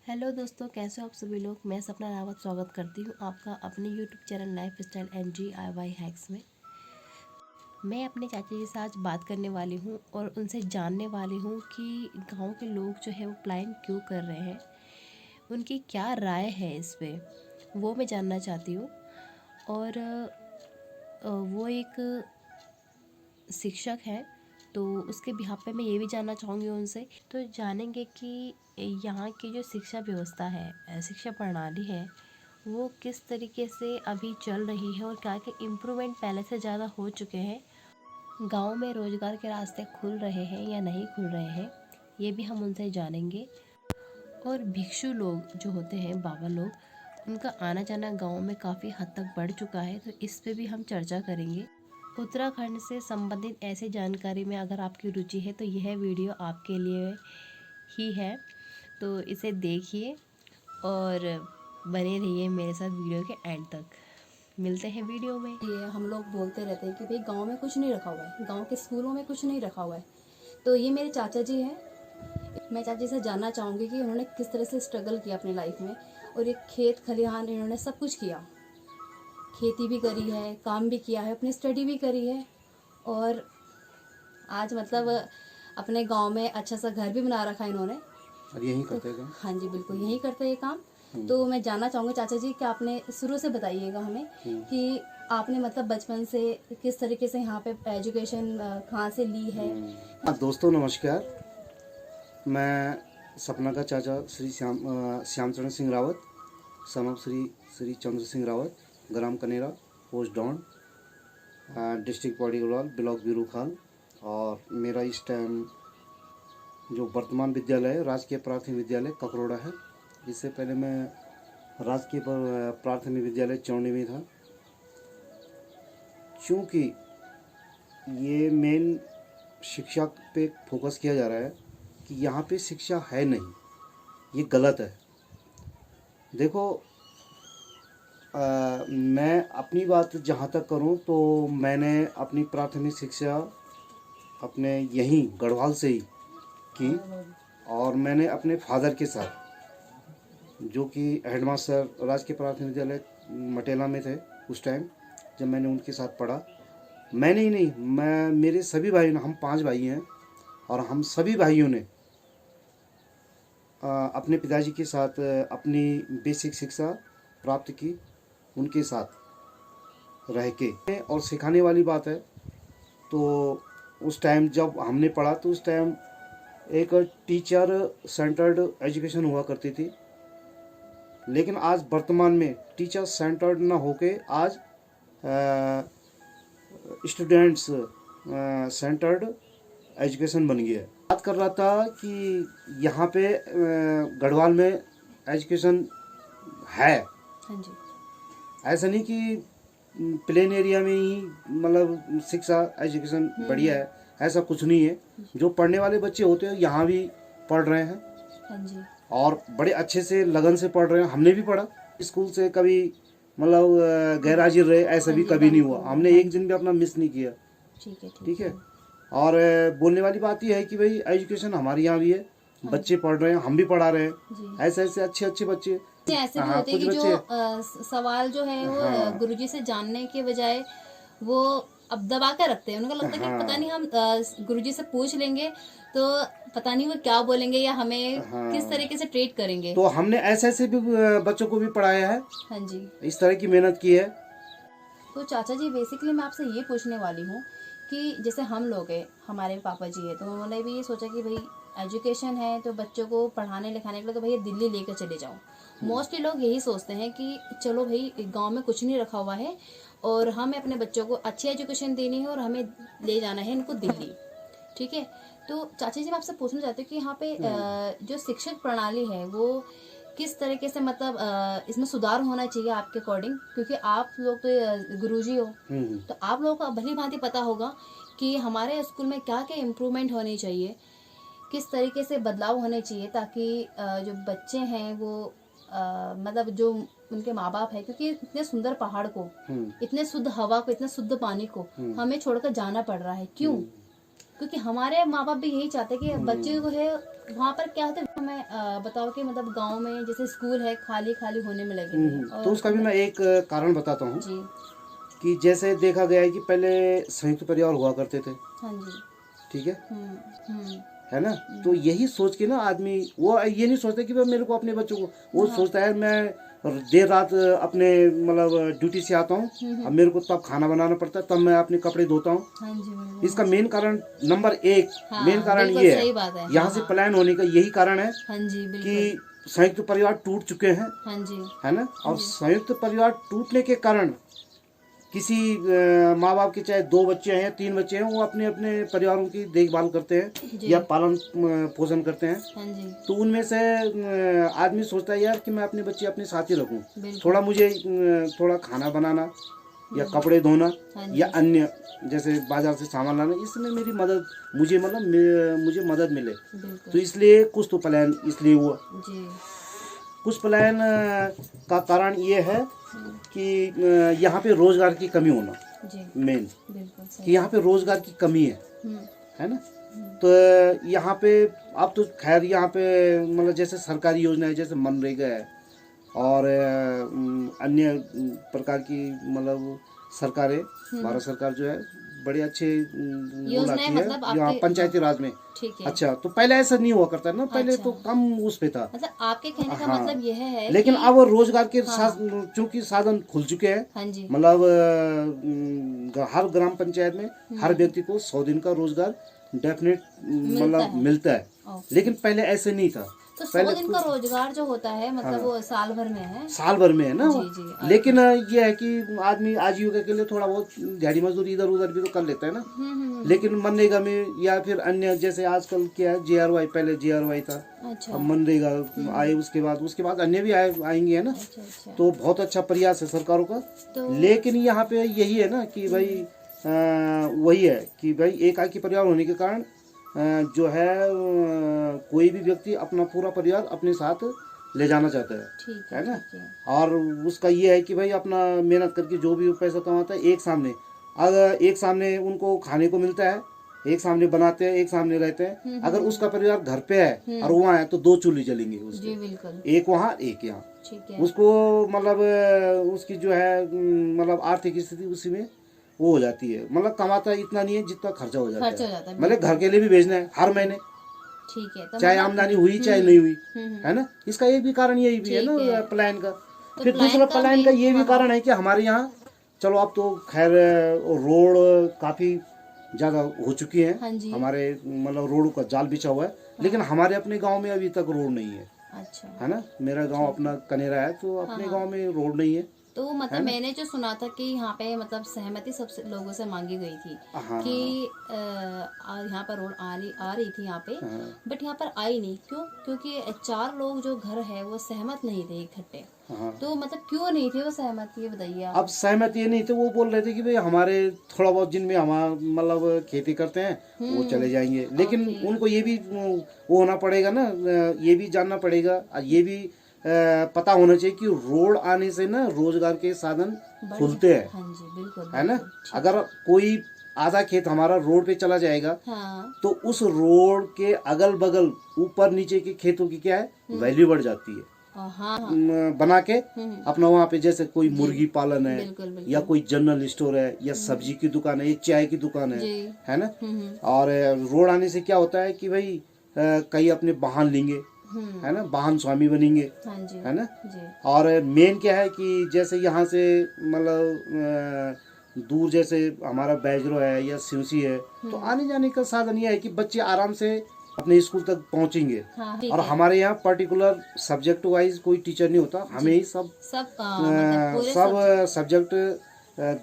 Hello दोस्तों, कैसे हो आप सभी लोग। मैं सपना रावत स्वागत करती हूँ आपका अपने YouTube channel life style and DIY hacks में। मैं अपने चाचा जी से आज बात करने वाली हूँ और उनसे जानने वाली हूँ कि गांव के लोग जो है वो प्लान क्यों कर रहे हैं, उनकी क्या राय है इस पे, वो मैं जानना चाहती हूँ। और वो एक शिक्षक हैं, तो उसके बिहाफ पे मैं ये भी जानना चाहूँगी उनसे। तो जानेंगे कि यहाँ की जो शिक्षा व्यवस्था है, शिक्षा प्रणाली है, वो किस तरीके से अभी चल रही है और क्या क्या इम्प्रूवमेंट पहले से ज़्यादा हो चुके हैं। गांव में रोज़गार के रास्ते खुल रहे हैं या नहीं खुल रहे हैं, ये भी हम उनसे जानेंगे। और भिक्षु लोग जो होते हैं, बाबा लोग, उनका आना जाना गांव में काफ़ी हद तक बढ़ चुका है, तो इस पे भी हम चर्चा करेंगे। उत्तराखंड से संबंधित ऐसी जानकारी में अगर आपकी रुचि है तो यह वीडियो आपके लिए ही है, तो इसे देखिए और बने रहिए मेरे साथ वीडियो के एंड तक। मिलते हैं वीडियो में। ये हम लोग बोलते रहते हैं कि भाई गांव में कुछ नहीं रखा हुआ है, गांव के स्कूलों में कुछ नहीं रखा हुआ है। तो ये मेरे चाचा जी हैं। मैं चाचा जी से जानना चाहूँगी कि उन्होंने किस तरह से स्ट्रगल किया अपनी लाइफ में, और ये खेत खलिहान इन्होंने सब कुछ किया, खेती भी करी है, काम भी किया है, अपनी स्टडी भी करी है, और आज मतलब अपने गांव में अच्छा सा घर भी बना रखा है इन्होंने। और यही करते हैं। हाँ जी, बिल्कुल यही करते हैं ये काम। तो मैं जानना चाहूँगी चाचा जी कि आपने शुरू से बताइएगा हमें कि आपने मतलब बचपन से किस तरीके से यहाँ पे एजुकेशन कहाँ से ली है। दोस्तों नमस्कार, मैं सपना का चाचा श्री श्यामचरण सिंह रावत, सन ऑफ श्री चंद्र सिंह रावत, ग्राम Kanera, post Don, district Pauri Garhwal, block Birukhal. और मेरा इस टाइम जो वर्तमान विद्यालय है राजकीय प्राथमिक विद्यालय ककरोड़ा है। इससे पहले मैं राजकीय प्राथमिक विद्यालय चौड़ी में था। चूँकि ये मेन शिक्षा पे फोकस किया जा रहा है कि यहाँ पे शिक्षा है नहीं, ये गलत है। देखो, मैं अपनी बात जहाँ तक करूँ तो मैंने अपनी प्राथमिक शिक्षा अपने यहीं गढ़वाल से ही की, और मैंने अपने फादर के साथ, जो कि हेडमास्टर राजकीय प्राथमिक विद्यालय मटेला में थे उस टाइम, जब मैंने उनके साथ पढ़ा। मैंने ही नहीं, मैं मेरे सभी भाइयों ने, हम 5 भाई हैं, और हम सभी भाइयों ने अपने पिताजी के साथ अपनी बेसिक शिक्षा प्राप्त की, उनके साथ रह के। और सिखाने वाली बात है तो उस टाइम जब हमने पढ़ा तो उस टाइम एक टीचर सेंटर्ड एजुकेशन हुआ करती थी, लेकिन आज वर्तमान में टीचर सेंटर्ड ना होके आज स्टूडेंट्स सेंटर्ड एजुकेशन बन गया है। बात कर रहा था कि यहाँ पे गढ़वाल में एजुकेशन है। हाँ जी। ऐसा नहीं कि प्लेन एरिया में ही मतलब शिक्षा एजुकेशन बढ़िया है, ऐसा कुछ नहीं है। जो पढ़ने वाले बच्चे होते हैं यहाँ भी पढ़ रहे हैं। हाँ जी। और बड़े अच्छे से लगन से पढ़ रहे हैं। हमने भी पढ़ा स्कूल से, कभी मतलब गैर हाजिर रहे ऐसा भी कभी नहीं हुआ। हमने एक दिन भी अपना मिस नहीं किया। ठीक है, ठीक है। और बोलने वाली बात यह है कि भाई एजुकेशन हमारे यहाँ भी है, बच्चे पढ़ रहे हैं, हम भी पढ़ा रहे हैं। ऐसे ऐसे अच्छे अच्छे बच्चे ऐसे भी होते हैं कि जो सवाल जो है वो गुरुजी से जानने के बजाय वो अब दबा कर रखते हैं। उनको लगता है कि पता नहीं हम गुरुजी से पूछ लेंगे तो पता नहीं वो क्या बोलेंगे या हमें किस तरीके से ट्रीट करेंगे। तो हमने ऐसे ऐसे भी बच्चों को भी पढ़ाया है। हाँ जी, इस तरह की मेहनत की है। तो चाचा जी बेसिकली मैं आपसे ये पूछने वाली हूँ कि जैसे हम लोग हैं, हमारे पापा जी है, तो उन्होंने भी ये सोचा कि भाई एजुकेशन है तो बच्चों को पढ़ाने लिखाने के लिए तो भैया दिल्ली लेकर चले जाओ। मोस्टली लोग यही सोचते हैं कि चलो भाई गांव में कुछ नहीं रखा हुआ है और हमें अपने बच्चों को अच्छी एजुकेशन देनी है और हमें ले जाना है इनको दिल्ली। ठीक है, तो चाचा जी मैं आपसे पूछना चाहती हूँ कि यहाँ पे जो शिक्षक प्रणाली है वो किस तरीके से मतलब इसमें सुधार होना चाहिए आपके अकॉर्डिंग, क्योंकि आप लोग तो गुरुजी हो, तो आप लोगों को भली भांति पता होगा कि हमारे स्कूल में क्या क्या इम्प्रूवमेंट होनी चाहिए, किस तरीके से बदलाव होने चाहिए, ताकि जो बच्चे हैं वो मतलब जो उनके माँ बाप है, क्योंकि इतने सुंदर पहाड़ को, इतने शुद्ध हवा को, इतने शुद्ध पानी को हमें छोड़कर जाना पड़ रहा है। क्यों? क्योंकि हमारे माँ बाप भी यही चाहते हैं कि बच्चे को है वहाँ पर क्या होता है हमें बताओ कि मतलब गांव में जैसे स्कूल है खाली खाली होने में लगे हैं। तो उसका भी मैं एक कारण बताता हूँ जी कि जैसे देखा गया है कि पहले संयुक्त परिवार हुआ करते थे, हाँ जी ठीक है हम्म है ना। तो यही सोच के ना आदमी वो ये नहीं सोचता कि भाई मेरे को अपने बच्चों को, वो सोचता है मैं देर रात अपने मतलब ड्यूटी से आता हूँ, अब मेरे को तब खाना बनाना पड़ता है, तब मैं अपने कपड़े धोता हूँ। हाँ जी बिल्कुल। इसका मेन कारण नंबर एक, हाँ, मेन कारण बिल्कुल ये सही है, बात है। यहाँ हाँ, से हाँ। पलायन होने का यही कारण है हाँ जी बिल्कुल। कि संयुक्त परिवार टूट चुके हैं, हाँ जी है ना। और संयुक्त परिवार टूटने के कारण किसी माँ बाप के चाहे 2 बच्चे हैं 3 बच्चे हैं, वो अपने अपने परिवारों की देखभाल करते हैं जी। या पालन पोषण करते हैं। हाँ जी तो उनमें से आदमी सोचता है यार कि मैं अपने बच्चे अपने साथ ही रखूं, बिल्कुल। थोड़ा मुझे थोड़ा खाना बनाना या कपड़े धोना हाँ जी। या अन्य जैसे बाजार से सामान लाना, इसमें मेरी मदद मुझे मतलब मुझे मदद मिले। बिल्कुल तो इसलिए कुछ तो पलायन इसलिए हुआ। जी कुछ पलायन का कारण ये है कि यहाँ पे रोजगार की कमी होना जी मेन, बिल्कुल कि सही। यहाँ पे रोजगार की कमी हम्म, है ना। तो यहाँ पे अब तो खैर यहाँ पे मतलब जैसे सरकारी योजनाएं जैसे मनरेगा है और अन्य प्रकार की मतलब सरकारें, भारत सरकार जो है बड़े अच्छे वो योजनाएं लाती है मतलब यहाँ आपके पंचायती राज में। ठीक है। अच्छा, तो पहले ऐसा नहीं हुआ करता ना, पहले अच्छा। तो कम उस पे था। मतलब आपके कहने का हाँ, मतलब यह है लेकिन कि अब रोजगार के हाँ। चूंकि साधन खुल चुके हैं, हाँ जी मतलब हर ग्राम पंचायत में हर व्यक्ति को 100 दिन का रोजगार डेफिनेट मतलब मिलता है। ओके। लेकिन पहले ऐसे नहीं था। तो 100 दिन का रोजगार जो होता है मतलब वो साल भर में है। साल भर में है ना वो। जी जी। लेकिन ये है कि आदमी आजीविका के लिए थोड़ा बहुत दिहाड़ी मजदूरी इधर उधर भी तो कर लेता है ना। लेकिन मनरेगा में या फिर अन्य जैसे आजकल क्या है JRY, पहले JRY था, अच्छा अब मनरेगा आए, उसके बाद अन्य भी आएंगे है ना। अच्छा अच्छा। तो बहुत अच्छा प्रयास है सरकारों का। तो लेकिन यहाँ पे यही है ना कि भाई वही है कि भाई एकाकी परिवार होने के कारण जो है कोई भी व्यक्ति अपना पूरा परिवार अपने साथ ले जाना चाहता है ठीक है ना। ठीक है। और उसका ये है कि भाई अपना मेहनत करके जो भी पैसा कमाता है एक सामने, अगर एक सामने उनको खाने को मिलता है, एक सामने बनाते हैं, एक सामने रहते हैं। अगर उसका परिवार घर पे है और वहाँ है तो 2 चूल्हे जलेंगे जी उसके, बिल्कुल एक वहाँ एक यहाँ। ठीक है। उसको मतलब उसकी जो है मतलब आर्थिक स्थिति उसी में वो हो जाती है, मतलब कमाता इतना नहीं है जितना खर्चा हो जाता खर्च हो जाता है। है, मतलब घर के लिए भी भेजना है हर महीने, ठीक है। तो चाहे मतलब आमदनी हुई चाहे नहीं हुई, हम्म। है ना। इसका एक भी कारण यही भी है ठीक है। ना पलायन का। तो फिर पलायन दूसरा का पलायन का ये भी हाँ, कारण है कि हमारे यहाँ चलो अब तो खैर रोड काफी ज्यादा हो चुकी है, हाँ जी। हमारे मतलब रोड का जाल बिछा हुआ है। लेकिन हमारे अपने गांव में अभी तक रोड नहीं है, अच्छा है ना। मेरा गांव अपना कनेरा है, तो अपने गांव में रोड नहीं है। तो मतलब मैंने जो सुना था कि यहाँ पे मतलब सहमति सब लोगों से मांगी गई थी हाँ, कि यहाँ पर रोड आ रही थी यहाँ पे, बट यहाँ पर आई नहीं। क्यों? क्योंकि 4 लोग जो घर है वो सहमत नहीं थे इकट्ठे। हाँ। तो मतलब क्यों नहीं थे वो सहमत, ये बताइए आप। अब सहमत ये नहीं थे, वो बोल रहे थे कि भाई हमारे थोड़ा बहुत जिनमें हम मतलब खेती करते हैं वो चले जाएंगे। लेकिन उनको ये भी वो होना पड़ेगा ना, ये भी जानना पड़ेगा और ये भी पता होना चाहिए कि रोड आने से ना रोजगार के साधन खुलते हैं, हाँ जी बिल्कुल है ना। बिल्कुल। अगर कोई आधा खेत हमारा रोड पे चला जाएगा हाँ तो उस रोड के अगल बगल ऊपर नीचे के खेतों की क्या है वैल्यू बढ़ जाती है। हाँ बना के अपना वहाँ पे जैसे कोई मुर्गी पालन है बिल्कुल बिल्कुल या कोई जनरल स्टोर है या सब्जी की दुकान है या चाय की दुकान जी है ना। और रोड आने से क्या होता है कि भाई कई अपने वाहन लेंगे, है ना, वाहन स्वामी बनेंगे, हाँ जी है ना। जी और मेन क्या है कि जैसे यहाँ से मतलब दूर जैसे हमारा बैजरो है या सिवसी है, तो आने जाने का साधन ये है कि बच्चे आराम से अपने स्कूल तक पहुंचेंगे। हाँ ठीक और है। हमारे यहाँ पर्टिकुलर सब्जेक्ट वाइज कोई टीचर नहीं होता, हमें ही सब मतलब पूरे सब सब्जेक्ट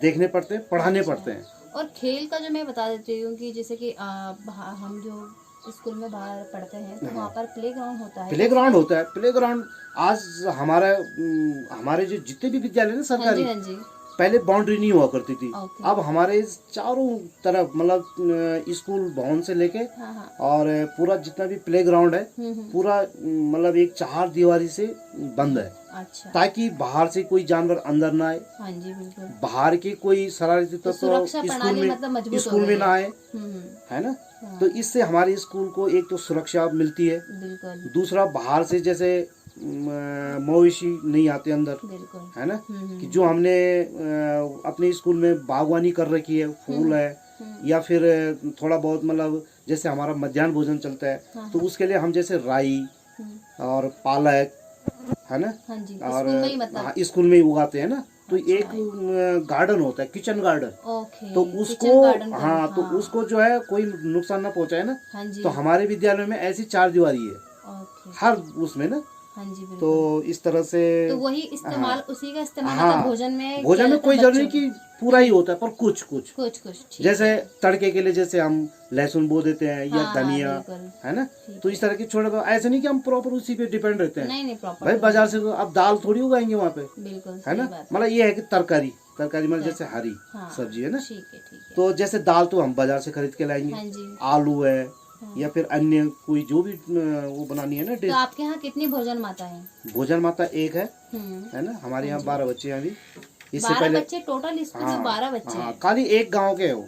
देखने पड़ते हैं, पढ़ाने पड़ते हैं। और खेल का जो मैं बता देती हूँ कि जैसे कि हम जो स्कूल में बाहर पढ़ते हैं तो वहाँ पर प्ले ग्राउंड होता है। प्ले ग्राउंड होता है, प्ले ग्राउंड आज हमारे जो जितने भी विद्यालय हैं सरकारी, हाँ जी पहले बाउंड्री नहीं हुआ करती थी। ओके। अब हमारे चारों तरफ मतलब स्कूल भवन से लेके हाँ और पूरा जितना भी प्ले ग्राउंड है पूरा मतलब एक 4 दीवारी से बंद है, अच्छा ताकि बाहर से कोई जानवर अंदर ना आए, हाँ जी बिल्कुल। बाहर के कोई शरारती तत्व सुरक्षा प्रणाली मतलब मजबूत हो स्कूल में गई ना आए, है। है ना। हाँ। तो इससे हमारे स्कूल को एक तो सुरक्षा मिलती है, बिल्कुल दूसरा बाहर से जैसे मवेशी नहीं आते अंदर, बिल्कुल। है ना, कि जो हमने अपने स्कूल में बागवानी कर रखी है, फूल है या फिर थोड़ा बहुत मतलब जैसे हमारा मध्याह्न भोजन चलता है, हाँ, तो उसके लिए हम जैसे राई और पालक, है ना, हाँ जी, और स्कूल में ही मतलब। हाँ, स्कूल में ही उगाते हैं ना, तो अच्छा। एक गार्डन होता है, किचन गार्डन, ओके, तो किचन उसको गार्डन का, हाँ, तो उसको जो है कोई नुकसान ना पहुंचाए ना, हाँ जी, तो हमारे विद्यालय में ऐसी 4 दीवारी है ओके, हर उसमें ना, हाँ जी, बिल्कुल। तो इस तरह से तो वही इस्तेमाल, उसी का इस्तेमाल हाँ, मतलब भोजन में भोजन किया में जाता है कोई जरूरी बच्चों कि पूरा ही होता है, पर कुछ कुछ कुछ कुछ ठीक जैसे है। तड़के के लिए जैसे हम लहसुन बो देते हैं या हाँ, धनिया, बिल्कुल, है ना, ठीक तो इस तरह के छोटे, ऐसे नहीं कि हम प्रॉपर उसी पे डिपेंड रहते हैं, नहीं नहीं, प्रॉपर भाई बाजार से तो अब दाल थोड़ी उगाएंगे वहाँ पे, बिल्कुल है सही ना, बात है। मतलब ये है कि तरकारी तरकारी मतलब जैसे हरी हाँ, सब्जी है ना, ठीक है ठीक है। तो जैसे दाल तो हम बाजार से खरीद के लाएंगे, हाँ जी, आलू है हाँ। या फिर अन्य कोई जो भी वो बनानी है ना तो डिश। आपके यहाँ कितनी भोजन माता है? भोजन माता एक हम्म, है ना, हमारे हाँ यहाँ जी। 12 बच्चे हैं अभी, इससे 12 पहले बच्चे टोटल स्कूल में? हाँ 12 बच्चे हाँ, हैं? खाली एक गांव के है वो,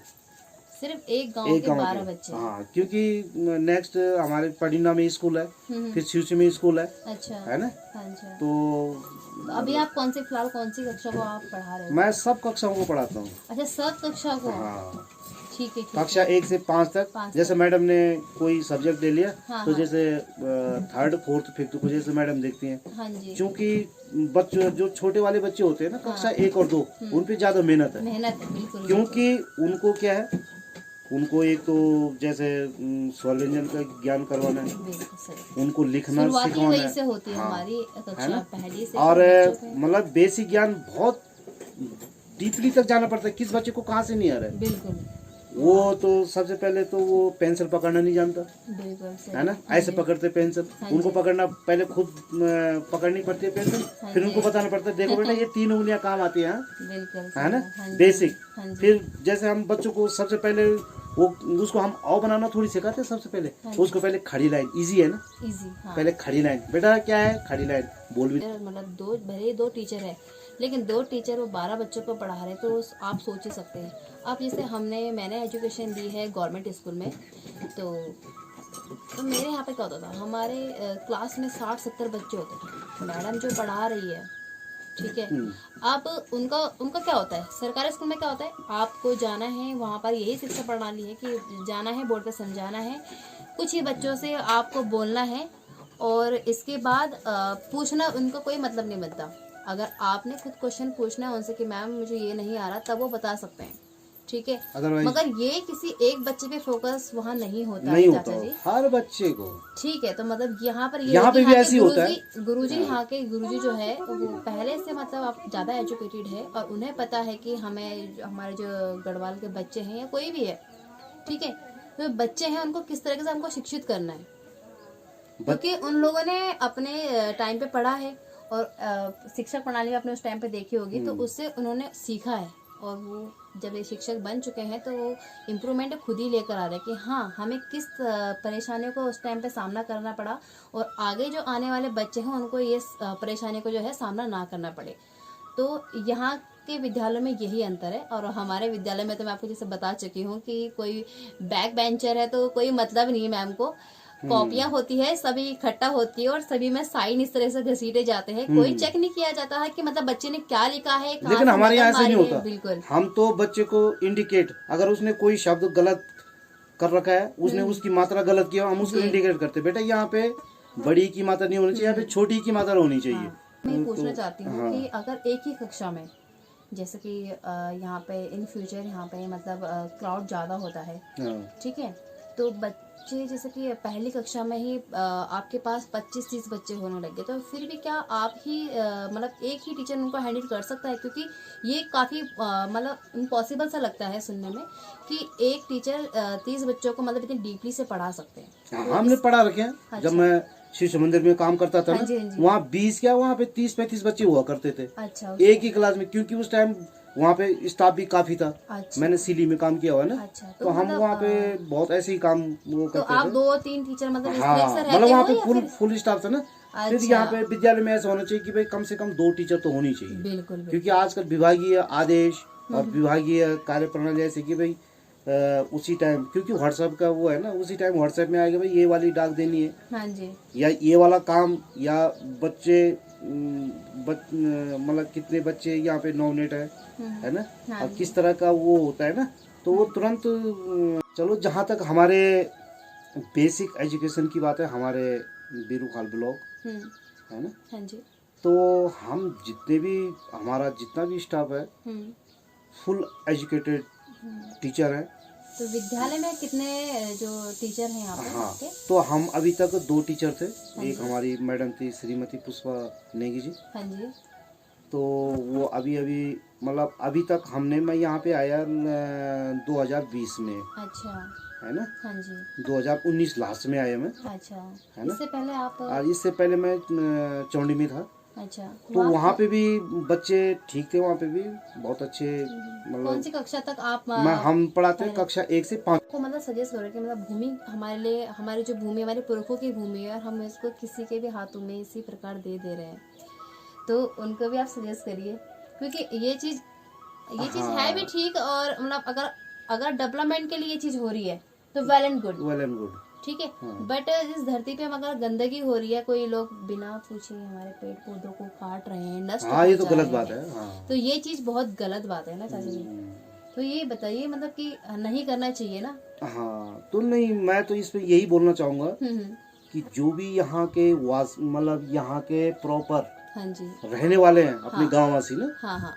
सिर्फ एक गांव एक के गांव 12 के, बच्चे हैं? हाँ, क्योंकि नेक्स्ट हमारे पडिना में स्कूल है, हम्म, फिर शिवसी में स्कूल है अच्छा, ना, अच्छा। तो तो अभी आप फिलहाल कौन सी कक्षा को आप पढ़ा रहे हो? मैं सब कक्षाओं को पढ़ाता हूँ, अच्छा, सब कक्षा को? हाँ, ठीक है ठीक कक्षा है। 1 से 5 तक, 5 जैसे तक। मैडम ने कोई सब्जेक्ट ले लिया, हाँ, तो हाँ। जैसे 3rd 4th 5th को जैसे मैडम देखती हैं, हाँ जी, क्योंकि बच्चों जो छोटे वाले बच्चे होते हैं ना, कक्षा 1 और 2, उन पे ज्यादा मेहनत है, मेहनत है बिल्कुल। क्योंकि उनको क्या है, उनको एक तो जैसे स्वर व्यंजन का ज्ञान करवाना है, बिल्कुल सही। उनको लिखना शुरुआती सिखाना वही से होती है हाँ, हमारी है कक्षा ना, पहली से और बच्चों के। मतलब बेसिक ज्ञान बहुत डीपली तक जाना पड़ता है, किस बच्चे को कहाँ से नहीं आ रहा है, बिल्कुल वो तो सबसे पहले तो वो पेंसिल पकड़ना नहीं जानता, बिल्कुल सही। है ना, हाँ ऐसे जी, पकड़ते पेंसिल, हाँ उनको जी। पकड़ना पहले खुद पकड़नी पड़ती है पेंसिल, हाँ फिर जी। उनको बताना पड़ता है देखो बेटा ये 3 उंगलियां काम आती हैं, बिल्कुल है सही ना, बात। हाँ जी, बेसिक, हाँ जी, फिर जैसे हम बच्चों को सबसे पहले वो उसको हम औ बनाना थोड़ी सिखाते हैं, सबसे पहले हाँ जी। उसको पहले खड़ी लाइन, इजी है ना, इजी, हाँ। पहले खड़ी लाइन, बेटा क्या है खड़ी लाइन बोल भी, मतलब दो, भले ही 2 टीचर है, लेकिन 2 टीचर वो 12 बच्चों को पढ़ा रहे, तो आप सोच ही सकते हैं। अब जैसे मैंने एजुकेशन ली है गवर्नमेंट स्कूल में, तो मेरे यहाँ पे क्या होता था, हमारे क्लास में 60-70 बच्चे होते थे, मैडम जो पढ़ा रही है, ठीक है। अब उनका उनका क्या होता है, सरकारी स्कूल में क्या होता है, आपको जाना है वहाँ पर, यही शिक्षा प्रणाली है कि जाना है, बोर्ड पे समझाना है, कुछ ही बच्चों से आपको बोलना है, और इसके बाद पूछना उनका कोई मतलब नहीं बनता। अगर आपने खुद क्वेश्चन पूछना है उनसे कि मैम मुझे ये नहीं आ रहा, तब वो बता सकते हैं, ठीक है। Otherwise- मगर ये किसी एक बच्चे पे फोकस वहाँ नहीं होता नहीं है होता चाचा जी, हर बच्चे को, ठीक है। तो मतलब यहाँ पर यहाँ पे भी ऐसे ही होता है। गुरुजी यहाँ के गुरुजी जो है वो पहले से मतलब आप ज़्यादा एजुकेटेड है, और उन्हें पता है कि हमें हमारे जो गढ़वाल के बच्चे हैं या कोई भी है, ठीक है, तो बच्चे हैं उनको किस तरीके से हमको शिक्षित करना है, क्योंकि उन लोगों ने अपने टाइम पे पढ़ा है, और शिक्षा प्रणाली आपने उस टाइम पे देखी होगी, तो उससे उन्होंने सीखा है, और वो जब ये शिक्षक बन चुके हैं तो वो इम्प्रूवमेंट खुद ही लेकर आ रहे हैं कि हाँ हमें किस परेशानियों को उस टाइम पे सामना करना पड़ा, और आगे जो आने वाले बच्चे हैं उनको ये परेशानी को जो है सामना ना करना पड़े। तो यहाँ के विद्यालयों में यही अंतर है, और हमारे विद्यालय में तो मैं आपको जैसे बता चुकी हूँ कि कोई बैक बेंचर है तो कोई मतलब नहीं है मैम को, कॉपियां होती है, सभी इकट्ठा होती है, और सभी में साइन इस तरह से घसीटे जाते हैं, कोई चेक नहीं किया जाता है कि मतलब बच्चे ने क्या लिखा है, कहाँ लेकिन से हमारे यहाँ नकल ऐसे नहीं मारी है। होता, बिल्कुल हम तो बच्चे को इंडिकेट, अगर उसने कोई शब्द गलत कर रखा है, उसने उसकी मात्रा गलत किया, हम उसको इंडिकेट करते, बेटा यहाँ पे बड़ी की मात्रा नहीं होनी चाहिए, यहाँ पे छोटी की मात्रा होनी चाहिए। मैं पूछना चाहती हूँ कि अगर एक ही कक्षा में, जैसे कि यहाँ पे इन फ्यूचर यहाँ पे मतलब क्राउड ज़्यादा होता है, ठीक है, तो बच्चे जैसे कि पहली कक्षा में ही आपके पास 25-30 बच्चे होने लगे, तो फिर भी क्या आप ही मतलब एक ही टीचर उनको हैंडल कर सकता है? क्योंकि ये काफ़ी मतलब इम्पॉसिबल सा लगता है सुनने में कि एक टीचर 30 बच्चों को मतलब इतनी डीपली से पढ़ा सकते हैं। तो हमने पढ़ा रखे हैं, जब मैं शिशु मंदिर में काम करता था हाँ जी, ना, हाँ जी। वहाँ 20 क्या वहाँ पे 30-35 बच्चे हुआ करते थे अच्छा, एक ही क्लास में, क्योंकि उस टाइम वहाँ पे स्टाफ भी काफी था। अच्छा, मैंने सिली में काम किया हुआ है ना, अच्छा, तो हम मतलब, वहाँ पे बहुत ऐसे ही काम वो तो करते आप थे। 2-3 टीचर मतलब इस हाँ, तरह से रहते मतलब वहाँ हो पे या फुल फिर? फुल स्टाफ था ना। फिर अच्छा। यहाँ पे विद्यालय में ऐसा होना चाहिए कि भाई कम से कम 2 टीचर तो होनी चाहिए, बिल्कुल क्योंकि आजकल विभागीय आदेश और विभागीय कार्य प्रणाली ऐसे कि भाई उसी टाइम, क्योंकि व्हाट्सएप का वो है ना, उसी टाइम व्हाट्सएप में आएगा भाई ये वाली डाक देनी है, हाँ जी। या ये वाला काम, या बच्चे मतलब कितने बच्चे यहाँ पे नॉमिनेट है ना, हाँ अब किस तरह का वो होता है ना, तो वो तुरंत चलो जहाँ तक हमारे बेसिक एजुकेशन की बात है, हमारे बीरूखाल ब्लॉक है ना, हाँ जी। तो हम जितने भी, हमारा जितना भी स्टाफ है फुल एजुकेटेड टीचर है। तो विद्यालय में कितने जो टीचर हैं यहाँ पे हाँ, आपके? तो हम अभी तक 2 टीचर थे, हाँ एक जी। हमारी मैडम थी श्रीमती पुष्पा नेगी जी, हाँ जी। तो वो अभी मतलब अभी तक हमने, मैं यहाँ पे आया 2020 में, अच्छा। है ना, हाँ जी। 2019 लास्ट में आया मैं, अच्छा। है ना? इससे पहले आप? और इससे पहले मैं चौंडी में था, अच्छा। तो वहाँ पे भी बच्चे ठीक थे, वहाँ पे भी बहुत अच्छे, कौन मतलब सी कक्षा तक आप हम पढ़ाते हैं कक्षा 1 से 5। को मतलब सजेस्ट करो कि मतलब भूमि हमारे लिए, हमारी जो भूमि हमारे पुरखों की भूमि है और हम इसको किसी के भी हाथों में इसी प्रकार दे रहे हैं, तो उनको भी आप सजेस्ट करिए, क्योंकि ये चीज़ है भी ठीक, और मतलब अगर डेवलपमेंट के लिए ये चीज़ हो रही है तो वेल एंड गुड, ठीक है। बट इस धरती पे हम अगर गंदगी हो रही है, कोई लोग बिना पूछे हमारे पेड़ पौधों को काट रहे हैं, नष्ट हाँ, ये तो पहुंचा गलत रहे बात हैं, है। हाँ। तो ये चीज़ बहुत गलत बात है ना चाचा जी। तो ये बताइए मतलब कि नहीं करना चाहिए ना। हाँ, तो नहीं, मैं तो इस पे यही बोलना चाहूँगा कि जो भी यहाँ के मतलब यहाँ के प्रॉपर हाँ जी। रहने वाले हैं, अपने गाँव वासी ना, हाँ हाँ।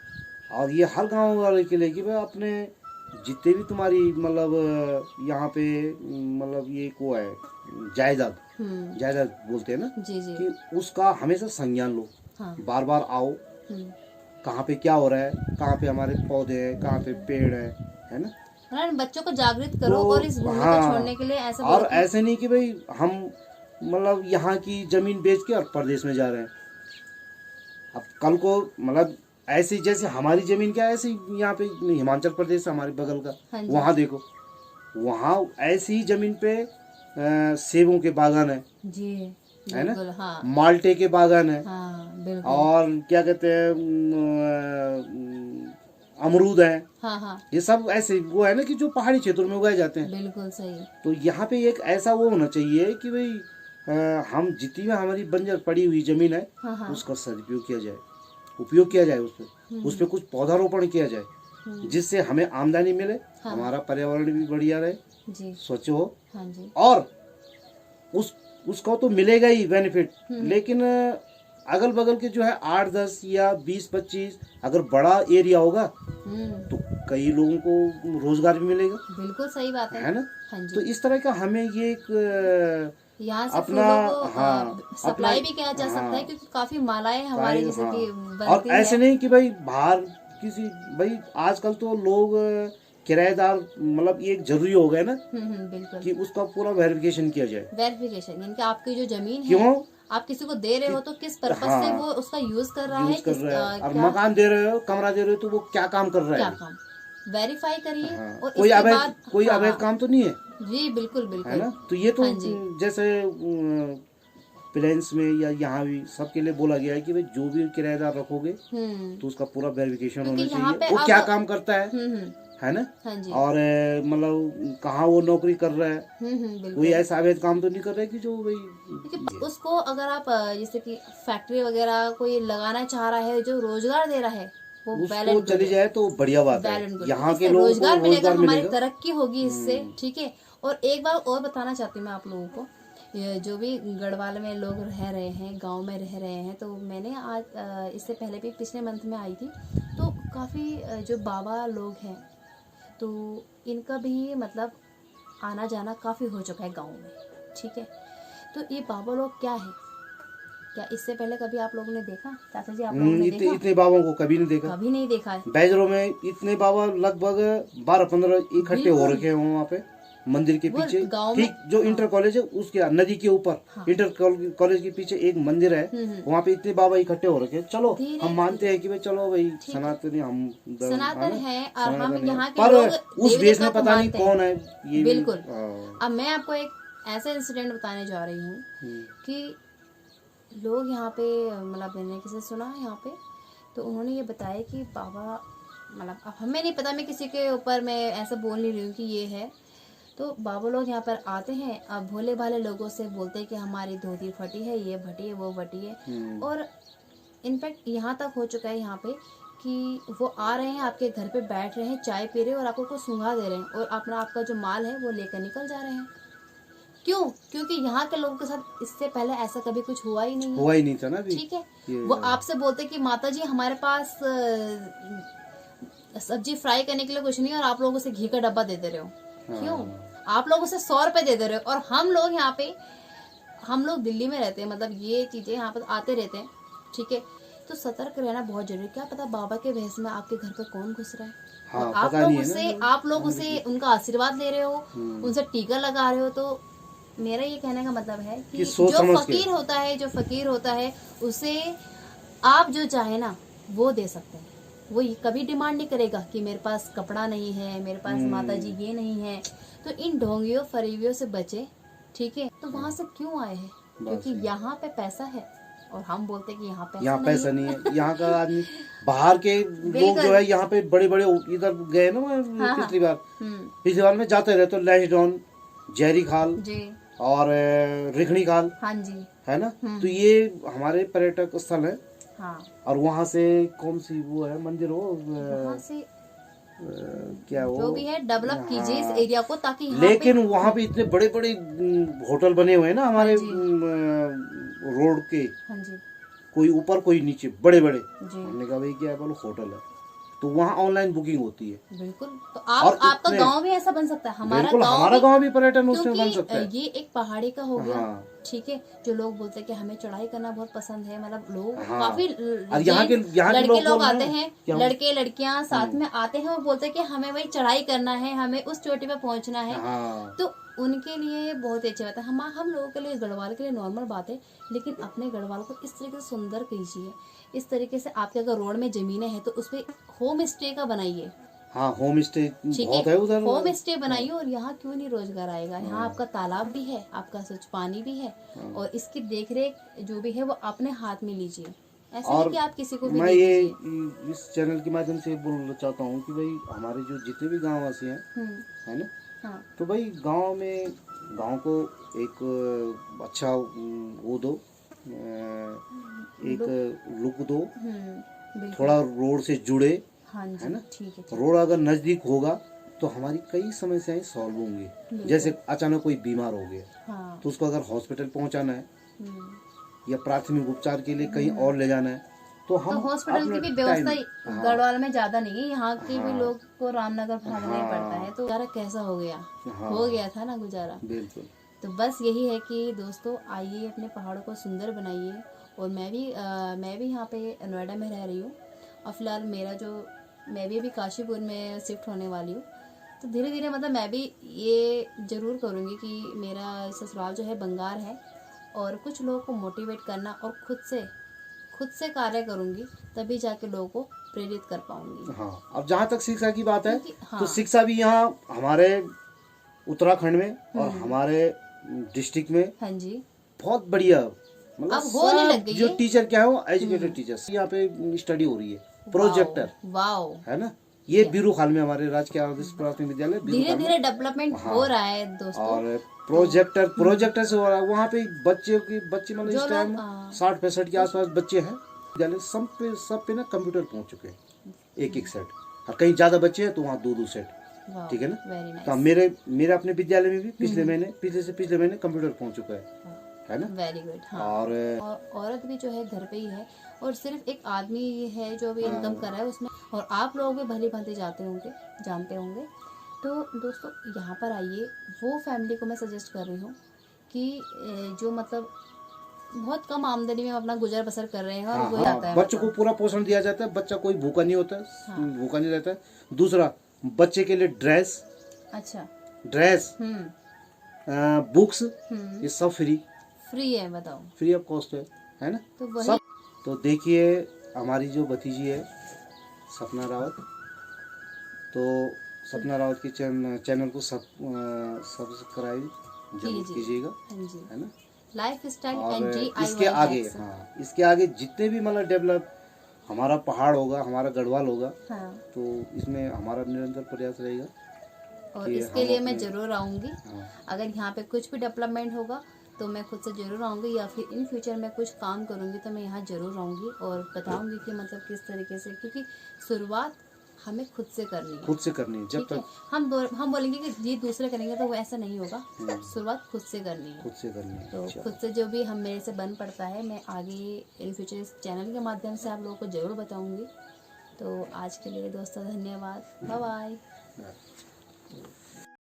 और ये हर गांव वाले के लिए कि भाई अपने जितने भी तुम्हारी मतलब यहाँ पे मतलब ये को है जायदाद बोलते हैं ना, जी जी। कि उसका हमेशा संज्ञान लो, हाँ। बार बार आओ, कहाँ पे क्या हो रहा है, कहाँ पे हमारे पौधे हैं, कहाँ पे पेड़ है ना, हाँ, बच्चों को जागृत करो, तो और इस भूमि को हाँ, छोड़ने के लिए ऐसा और बोलो कि ऐसे नहीं कि भाई हम मतलब यहाँ की जमीन बेच के और प्रदेश में जा रहे हैं। अब कल को मतलब ऐसे जैसे हमारी जमीन क्या है, ऐसे यहाँ पे हिमाचल प्रदेश हमारे बगल का, हाँ जी। वहाँ देखो, वहाँ ऐसी ही जमीन पे सेबों के बागान है जी, है ना, बिल्कुल। हाँ माल्टे के बागान है, हाँ बिल्कुल। और क्या कहते हैं अमरूद है, हाँ हाँ ये सब ऐसे वो है ना कि जो पहाड़ी क्षेत्रों में उगाए जाते हैं। बिल्कुल सही। तो यहाँ पे एक ऐसा वो होना चाहिए कि भाई हम जितनी भी हमारी बंजर पड़ी हुई जमीन है, हाँ हाँ। उसका सदुपयोग किया जाए, उपयोग किया जाए, उस पर कुछ पौधारोपण किया जाए, जिससे हमें आमदनी मिले, हमारा पर्यावरण भी बढ़िया रहे, जी। स्वच्छ हो, हाँ जी। और उसको तो मिलेगा ही बेनिफिट, लेकिन अगल बगल के जो है 8-10 या 20-25 अगर बड़ा एरिया होगा तो कई लोगों को रोजगार भी मिलेगा। बिल्कुल सही बात है ना। हाँ जी। तो इस तरह का हमें ये एक यहाँ से अपना फूलों को सप्लाई भी किया जा सकता है, क्योंकि काफी मालाएं हमारे जैसे कि और बनती ऐसे है। नहीं कि भाई बाहर किसी, भाई आजकल तो लोग किराएदार मतलब ये एक जरूरी हो गया ना बिल्कुल, कि उसका पूरा वेरिफिकेशन किया जाए। वेरिफिकेशन यानी कि आपकी जो जमीन है, क्यों आप किसी को दे रहे हो तो किस पर्पस से वो उसका यूज कर रहा है, और मकान दे रहे हो, कमरा दे रहे हो, तो वो क्या काम कर रहा क्या है, काम वेरीफाई करिए। और कोई इसके अवैध बाद अवैध काम तो नहीं है, जी बिल्कुल है बिल्कुल। ना। तो ये तो हाँ जी। जैसे प्लेन्स में या यहाँ भी सबके लिए बोला गया है कि भाई जो भी किराएदार रखोगे तो उसका पूरा वेरिफिकेशन होना चाहिए, वो क्या काम करता है ना। हाँ जी। और मतलब कहाँ वो नौकरी कर रहा है, बिल्कुल। कोई ऐसा अवैध काम तो नहीं कर रहा है कि जो भाई, क्योंकि उसको अगर आप जैसे कि फैक्ट्री वगैरह कोई लगाना चाह रहा है जो रोजगार दे रहा है, वो उसको चली जाए तो बढ़िया बात है, यहाँ के लोगों को रोजगार मिलेगा, हमारी मिलेगा, तरक्की होगी इससे, ठीक है। और एक बार और बताना चाहती हूँ मैं आप लोगों को, ये जो भी गढ़वाल में लोग रह रहे हैं, गांव में रह रहे हैं, तो मैंने आज इससे पहले भी पिछले मंथ में आई थी, तो काफ़ी जो बाबा लोग हैं तो इनका भी मतलब आना जाना काफ़ी हो चुका है गांव में, ठीक है। तो ये बाबा लोग क्या है, क्या इससे पहले कभी आप लोगों ने देखा चाचा जी? आप लोगों ने देखा? इतने बाबों को कभी नहीं देखा, कभी नहीं देखा है। बैजरों में इतने बाबा लगभग 12-15 इकट्ठे हो रखे हैं वहाँ पे मंदिर के पीछे, ठीक जो इंटर कॉलेज है उसके नदी के ऊपर, इंटर कॉलेज के पीछे एक मंदिर है, वहाँ पे इतने बाबा इकट्ठे हो रखे हैं। चलो हम मानते हैं कि भाई चलो भाई सनातनी, हम सनातन है और हम यहाँ के पर लोग उस देश में पता नहीं कौन है ये। बिल्कुल। अब मैं आपको एक ऐसा इंसिडेंट बताने जा रही हूँ कि लोग यहाँ पे मतलब मैंने किसी सुना है यहाँ पे, तो उन्होंने ये बताया कि बाबा मतलब अब हमें नहीं पता, मैं किसी के ऊपर मैं ऐसा बोल नहीं रही हूँ कि ये है। तो बाबा लोग यहाँ पर आते हैं, अब भोले भाले लोगों से बोलते हैं कि हमारी धोती फटी है, ये फटी है, वो फटी है। और इनफैक्ट यहाँ तक हो चुका है यहाँ पे कि वो आ रहे हैं, आपके घर पे बैठ रहे हैं, चाय पी रहे हैं और आपको कुछ सुंघा दे रहे हैं और अपना आपका जो माल है वो लेकर निकल जा रहे हैं। क्यों? क्योंकि यहाँ के लोगों के साथ इससे पहले ऐसा कभी कुछ हुआ ही नहीं है। हुआ ही नहीं था ना अभी। ठीक है, ये वो आपसे बोलते कि माता जी हमारे पास सब्जी फ्राई करने के लिए कुछ नहीं है और आप लोग उसे घी का डब्बा दे दे रहे हो। क्यों? आप लोग उसे 100 रुपए दे दे रहे हो। और हम लोग यहाँ पे, हम लोग दिल्ली में रहते हैं, मतलब ये चीजें यहाँ पर आते रहते हैं। ठीक है, तो सतर्क रहना बहुत जरूरी है। क्या पता बाबा के भेष में आपके घर पे कौन घुस रहा है। हाँ, और पता नहीं है ना। आप लोग उसे उनका आशीर्वाद ले रहे हो, उनसे टीका लगा रहे हो। तो मेरा ये कहने का मतलब है कि जो फकीर होता है उसे आप जो चाहे ना वो दे सकते हैं। वो कभी डिमांड नहीं करेगा कि मेरे पास कपड़ा नहीं है, मेरे पास माता जी ये नहीं है। तो इन ढोंगियों फरेबियों से बचे। ठीक है, तो वहां से क्यों आए हैं? क्योंकि यहाँ पे पैसा है और हम बोलते हैं कि यहाँ पैसा नहीं है। यहाँ का आदमी बाहर के लोग जो है यहाँ पे बड़े बड़े इधर गए ना। मैं पिछली बार में जाते रहे तो लैशडॉन, जेरी खाल जी और रिखणी खाल, हाँ जी, है ना। तो ये हमारे पर्यटक स्थल है। हाँ, और वहाँ से कौन सी वो है मंदिर हो, वहाँ से क्या वो जो भी है डेवलप कीजिए इस एरिया को, ताकि यहाँ लेकिन वहाँ पे इतने बड़े बड़े होटल बने हुए हैं ना हमारे रोड के। हाँ जी, कोई ऊपर कोई नीचे, बड़े बड़े। जी हमने कहा भाई क्या है, बोलो होटल है। तो वहाँ ऑनलाइन बुकिंग होती है। बिल्कुल। तो आपका गांव भी ऐसा बन सकता है, हमारा गांव भी पर्यटन उसमें बन सकता है। ये एक पहाड़ी का हो गया। हाँ। ठीक है, जो लोग बोलते हैं कि हमें चढ़ाई करना बहुत पसंद है, मतलब लोग हाँ। काफी यहाँ के लड़के लोग आते हैं, लड़के लड़कियां साथ में आते हैं और बोलते हैं कि हमें वही चढ़ाई करना है, हमें उस चोटी पे पहुंचना है। हाँ। तो उनके लिए बहुत ही अच्छी बात है। हम लोगों के लिए, गढ़वाल के लिए नॉर्मल बात है, लेकिन अपने गढ़वाल को इस तरीके से सुंदर कीजिए। इस तरीके से आपके अगर रोड में जमीनें हैं तो उसपे होम स्टे का बनाइए। हाँ, होम स्टे बहुत है उधर। होम स्टे बनाइए और यहाँ क्यों नहीं रोजगार आएगा। यहाँ आपका तालाब भी है, आपका स्वच्छ पानी भी है और इसकी देखरेख जो भी है वो अपने हाथ में लीजिए। ऐसा नहीं कि आप किसी को भी मैं ये इस चैनल के माध्यम से बोलना चाहता हूँ कि भाई हमारे जो जितने भी गाँव वासी हैं, है ना। हाँ। तो भाई गांव को एक अच्छा वो दो, एक लुक दो, थोड़ा रोड से जुड़े। हाँ जी, है ना। ठीक है। रोड अगर नजदीक होगा तो हमारी कई समस्याएं सॉल्व होंगी। जैसे अचानक कोई बीमार हो गया, हाँ। तो उसको अगर हॉस्पिटल पहुंचाना है या प्राथमिक उपचार के लिए कहीं और ले जाना है, तो हम हॉस्पिटल की भी व्यवस्था गढ़वाल में ज्यादा नहीं है। यहाँ के भी लोग को रामनगर भागना ही पड़ता है। तो गुजारा कैसा हो गया, हो गया था ना गुजारा। बिल्कुल। तो बस यही है कि दोस्तों आइए, अपने पहाड़ों को सुंदर बनाइए। और मैं भी यहाँ पे नोएडा में रह रही हूँ और फिलहाल मैं भी अभी काशीपुर में शिफ्ट होने वाली हूँ। तो धीरे धीरे मतलब मैं भी ये जरूर करूँगी कि मेरा ससुराल जो है बंगार है और कुछ लोगों को मोटिवेट करना और खुद से कार्य करूँगी, तभी जाके लोगों को प्रेरित कर पाऊंगी। हाँ, अब जहाँ तक शिक्षा की बात है, हाँ। तो शिक्षा भी यहाँ हमारे उत्तराखंड में और हमारे डिस्ट्रिक्ट में हाँ जी बहुत बढ़िया, मतलब अब होने लग गई जो है। टीचर क्या है वो एजुकेटेड टीचर्स यहाँ पे स्टडी हो रही है। प्रोजेक्टर, वाओ, है ना। ये बीरू खाल में हमारे राजकीय आदर्श प्राथमिक विद्यालय धीरे धीरे डेवलपमेंट हो रहा है दोस्तों। और प्रोजेक्टर से हो रहा है। वहाँ पे बच्चे मतलब इस टाइम 60-65 के आसपास बच्चे हैं विद्यालय। सब पे ना कंप्यूटर पहुँच चुके हैं, एक सेट। और कहीं ज्यादा बच्चे हैं तो वहाँ 2 सेट। ठीक है ना। तो मेरे अपने विद्यालय में भी पिछले महीने कंप्यूटर पहुँच चुका है ना। Very good. हाँ। और औरत भी जो है घर पे ही है और सिर्फ एक आदमी है जो भी इनकम कर रहा है उसमें। और आप लोग भी भली भांति जानते होंगे। तो दोस्तों यहाँ पर आइए, वो फैमिली को मैं सजेस्ट कर रही हूँ कि जो मतलब बहुत कम आमदनी में अपना गुजर बसर कर रहे हैं और वो आता है। बच्चों को पूरा पोषण दिया जाता है, बच्चा कोई भूखा नहीं होता है, भूखा नहीं रहता है। दूसरा, बच्चे के लिए ड्रेस, बुक्स, ये सब फ्री है। बताओ, फ्री ऑफ कॉस्ट है ना। तो सब। तो देखिए हमारी जो भतीजी है सपना रावत, तो सपना रावत के चैनल को सब्सक्राइब जरूर कीजिएगा, है ना। लाइफ स्टाइल और एंड इसके आगे इसके आगे जितने भी मतलब डेवलप हमारा पहाड़ होगा, हमारा गढ़वाल होगा, हाँ। तो इसमें हमारा निरंतर प्रयास रहेगा। और कि इसके हम लिए मैं अपने- ज़रूर आऊँगी। हाँ, अगर यहाँ पे कुछ भी डेवलपमेंट होगा तो मैं खुद से ज़रूर आऊँगी, या फिर इन फ्यूचर में कुछ काम करूँगी तो मैं यहाँ ज़रूर आऊँगी और बताऊँगी कि मतलब किस तरीके से, क्योंकि शुरुआत हमें खुद से करनी है। खुद से करनी है। जब ठीक है, तक हम बोलेंगे कि ये दूसरे करेंगे तो वो ऐसा नहीं होगा। शुरुआत खुद से करनी है। खुद से करनी है। तो अच्छा। खुद से जो भी हम मेरे से बन पड़ता है, मैं आगे इन फ्यूचर इस चैनल के माध्यम से आप लोगों को ज़रूर बताऊँगी। तो आज के लिए दोस्तों धन्यवाद, बाय बाय।